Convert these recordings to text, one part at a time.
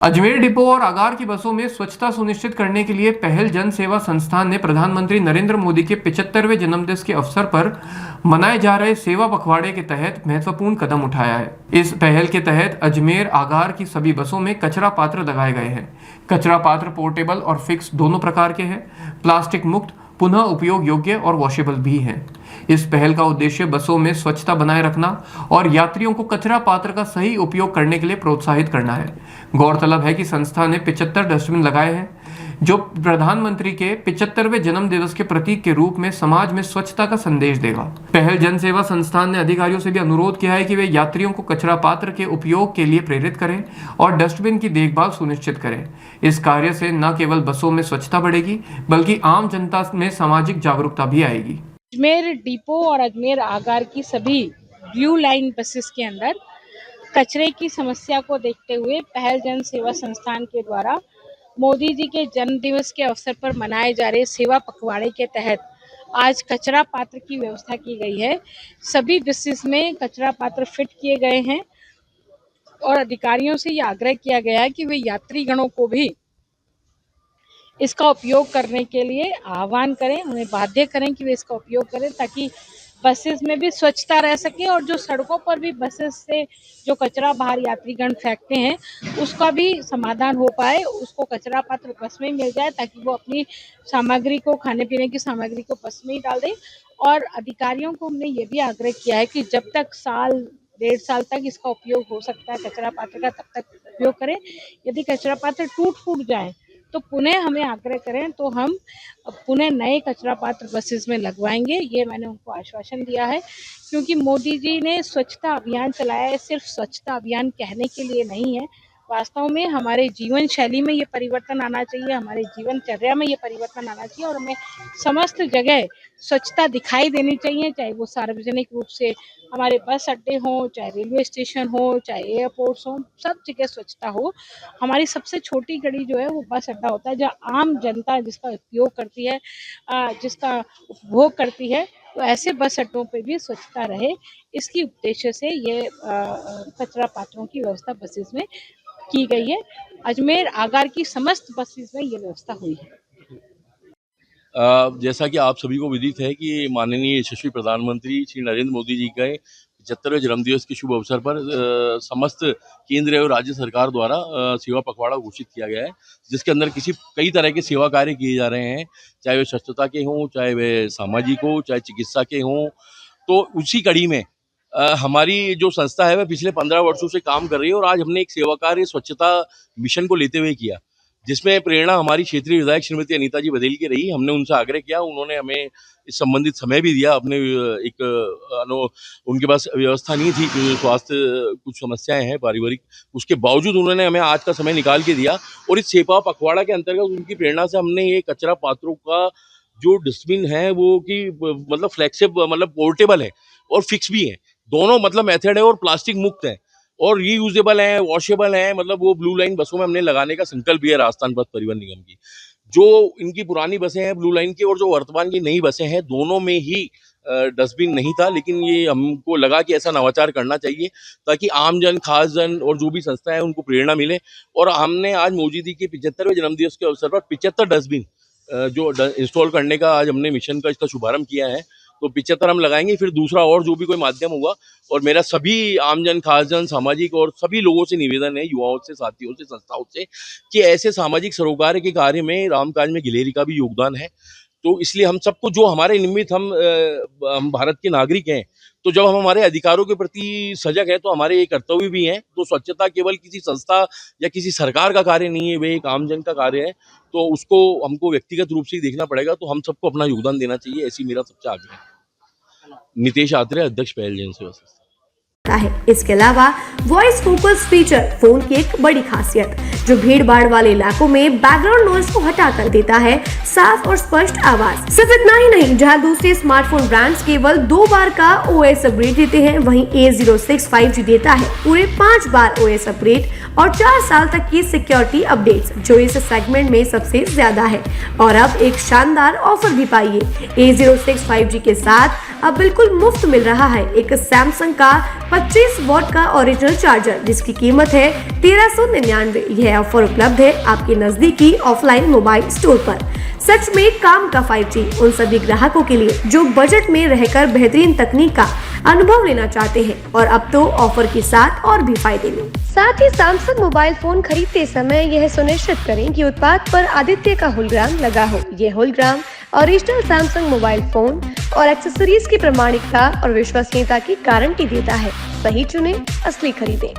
Ajmer depot और आगार की बसों में स्वच्छता सुनिश्चित करने के लिए पहल जन सेवा संस्थान ने प्रधानमंत्री नरेंद्र मोदी के 75वें जन्मदिन के अवसर पर मनाए जा रहे सेवा पखवाड़े के तहत महत्वपूर्ण कदम उठाया है। इस पहल के तहत अजमेर आगार की सभी बसों में कचरा पात्र लगाए गए हैं। कचरा पात्र पोर्टेबल और फिक्स दोनों प्रकार के हैं, प्लास्टिक मुक्त, पुनः उपयोग योग्य और वॉशेबल भी हैं। इस पहल का उद्देश्य बसों में स्वच्छता बनाए रखना और यात्रियों को कचरा पात्र का सही उपयोग करने के लिए प्रोत्साहित करना है। गौरतलब है कि संस्था ने 75 डस्टबिन लगाए हैं, जो प्रधानमंत्री के 75वें जन्म दिवस के प्रतीक के रूप में समाज में स्वच्छता का संदेश देगा। पहल जन सेवा संस्थान ने अधिकारियों से भी अनुरोध किया है कि वे यात्रियों को कचरा पात्र के उपयोग के लिए प्रेरित करें और डस्टबिन की देखभाल सुनिश्चित करें। इस कार्य से न केवल बसों में स्वच्छता बढ़ेगी, बल्कि आम जनता में सामाजिक जागरूकता भी आएगी। अजमेर डिपो और अजमेर आगार की सभी ब्लू लाइन बसेस के अंदर कचरे की समस्या को देखते हुए पहल जन सेवा संस्थान के द्वारा मोदी जी के जन्म दिवस के अवसर पर मनाए जा रहे सेवा पखवाड़े के तहत आज कचरा पात्र की व्यवस्था की गई है। सभी बसेस में कचरा पात्र फिट किए गए हैं और अधिकारियों से ये आग्रह किया गया है कि वे यात्रीगणों को भी इसका उपयोग करने के लिए आह्वान करें, उन्हें बाध्य करें कि वे इसका उपयोग करें, ताकि बसेस में भी स्वच्छता रह सके और जो सड़कों पर भी बसेस से जो कचरा बाहर यात्रीगण फेंकते हैं उसका भी समाधान हो पाए, उसको कचरा पात्र बस में मिल जाए ताकि वो अपनी सामग्री को, खाने पीने की सामग्री को बस में ही डाल दें। और अधिकारियों को हमने ये भी आग्रह किया है कि जब तक साल 1.5 साल तक इसका उपयोग हो सकता है कचरा पात्र का, तब तक उपयोग करें। यदि कचरा पात्र टूट जाए तो पुनः हमें आग्रह करें तो हम पुनः नए कचरा पात्र बसेस में लगवाएंगे। ये मैंने उनको आश्वासन दिया है, क्योंकि मोदी जी ने स्वच्छता अभियान चलाया है, सिर्फ स्वच्छता अभियान कहने के लिए नहीं है। वास्तव में हमारे जीवन शैली में ये परिवर्तन आना चाहिए, हमारे जीवनचर्या में ये परिवर्तन आना चाहिए और हमें समस्त जगह स्वच्छता दिखाई देनी चाहिए, चाहे वो सार्वजनिक रूप से हमारे बस अड्डे हों, चाहे रेलवे स्टेशन हो, चाहे एयरपोर्ट्स हों, सब जगह स्वच्छता हो। हमारी सबसे छोटी गली जो है वो बस अड्डा होता है, जहाँ आम जनता जिसका उपयोग करती है, जिसका उपभोग करती है, तो ऐसे बस अड्डों पे भी स्वच्छता रहे, इसकी उद्देश्य से ये कचरा पात्रों की व्यवस्था बसेस में की गई है। अजमेर आगार की समस्त बसेस में ये व्यवस्था हुई है। जैसा कि आप सभी को विदित है कि माननीय यशस्वी प्रधानमंत्री श्री नरेंद्र मोदी जी के 75वें जन्मदिवस के शुभ अवसर पर समस्त केंद्र और राज्य सरकार द्वारा सेवा पखवाड़ा घोषित किया गया है, जिसके अंदर कई तरह के सेवा कार्य किए जा रहे हैं, चाहे वे स्वच्छता के हों, चाहे वे सामाजिक हो, चाहे चिकित्सा के हों। तो उसी कड़ी में हमारी जो संस्था है वह पिछले 15 वर्षों से काम कर रही है और आज हमने एक सेवा कार्य स्वच्छता मिशन को लेते हुए किया, जिसमें प्रेरणा हमारी क्षेत्रीय विधायक श्रीमती अनीता जी बघेल की रही। हमने उनसे आग्रह किया, उन्होंने हमें इस संबंधित समय भी दिया। अपने उनके पास व्यवस्था नहीं थी क्योंकि स्वास्थ्य कुछ समस्याएं हैं पारिवारिक, उसके बावजूद उन्होंने हमें आज का समय निकाल के दिया और इस सेवा पखवाड़ा के अंतर्गत उनकी प्रेरणा से हमने ये कचरा पात्रों का जो डस्टबिन है वो कि मतलब फ्लेक्सिबल, मतलब पोर्टेबल है और फिक्स भी है, दोनों मतलब मेथड है और प्लास्टिक मुक्त है और रीयूजेबल है, वॉशेबल है। मतलब वो ब्लू लाइन बसों में हमने लगाने का संकल्प भी है राजस्थान पथ परिवहन निगम की। जो इनकी पुरानी बसें हैं ब्लू लाइन की और जो वर्तमान की नई बसें हैं, दोनों में ही डस्टबिन नहीं था, लेकिन ये हमको लगा कि ऐसा नवाचार करना चाहिए ताकि आमजन, खासजन और जो भी संस्था है उनको प्रेरणा मिले। और हमने आज मोदी जी के 75वें जन्मदिवस के अवसर पर 75 डस्टबिन जो इंस्टॉल करने का आज हमने मिशन का इसका शुभारंभ किया है। तो 75 हम लगाएंगे, फिर दूसरा और जो भी कोई माध्यम होगा। और मेरा सभी आमजन, खासजन, सामाजिक और सभी लोगों से निवेदन है, युवाओं से, साथियों से, संस्थाओं से, कि ऐसे सामाजिक सरोकार के कार्य में रामकाज में गिलेरी का भी योगदान है। तो इसलिए हम सबको, जो हमारे निमित्त हम भारत के नागरिक हैं, तो जब हम हमारे अधिकारों के प्रति सजग है तो हमारे ये कर्तव्य भी हैं। तो स्वच्छता केवल किसी संस्था या किसी सरकार का कार्य नहीं है, वे एक आमजन का कार्य है, तो उसको हमको व्यक्तिगत रूप से ही देखना पड़ेगा। तो हम सबको अपना योगदान देना चाहिए, ऐसी मेरा सबसे आग्रह है। नितेश आत्रे, अध्यक्ष पहल जन सेवा संस्था है। इसके अलावा वॉइस फोकस फीचर फोन की एक बड़ी खासियत, जो भीड़ भाड़ वाले इलाकों में बैकग्राउंड नॉइज को हटा कर देता है साफ और स्पष्ट आवाज। सिर्फ इतना ही नहीं, जहां दूसरे स्मार्टफोन ब्रांड्स केवल 2 बार का OS अपग्रेड देते हैं, वहीं A06 5G देता है पूरे 5 बार OS अपग्रेड और 4 साल तक की सिक्योरिटी अपडेट्स, जो इस सेगमेंट में सबसे ज्यादा है। और अब एक शानदार ऑफर भी पाइए। A06 5G के साथ अब बिल्कुल मुफ्त मिल रहा है एक सैमसंग का 25 वॉट का ओरिजिनल चार्जर, जिसकी कीमत है 1399। यह ऑफर उपलब्ध है आपके नजदीकी ऑफलाइन मोबाइल स्टोर पर। सच में काम का 5G उन सभी ग्राहकों के लिए जो बजट में रहकर बेहतरीन तकनीक का अनुभव लेना चाहते हैं, और अब तो ऑफर के साथ और भी फायदे में। साथ ही सैमसंग मोबाइल फोन खरीदते समय यह सुनिश्चित करें कि उत्पाद पर आदित्य का होलोग्राम लगा हो। ये hologram original Samsung mobile phone और एक्सेसरीज की प्रामाणिकता और विश्वसनीयता की गारंटी देता है। सही चुने, असली खरीदें।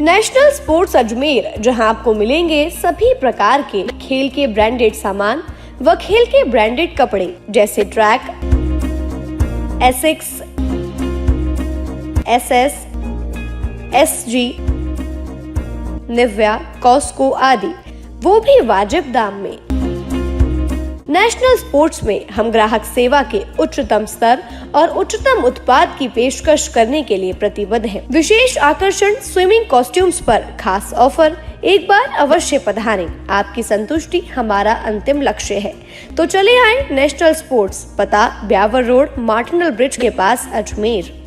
नेशनल स्पोर्ट्स अजमेर, जहां आपको मिलेंगे सभी प्रकार के खेल के ब्रांडेड सामान व खेल के ब्रांडेड कपड़े जैसे track, Asics, SS, SG, Nivia, Cosco आदि, वो भी वाजिब दाम में। नेशनल स्पोर्ट्स में हम ग्राहक सेवा के उच्चतम स्तर और उच्चतम उत्पाद की पेशकश करने के लिए प्रतिबद्ध हैं। विशेष आकर्षण स्विमिंग कॉस्ट्यूम्स पर खास ऑफर। एक बार अवश्य पधारें, आपकी संतुष्टि हमारा अंतिम लक्ष्य है। तो चले आए नेशनल स्पोर्ट्स, पता ब्यावर रोड, मार्टिनल ब्रिज के पास, अजमेर।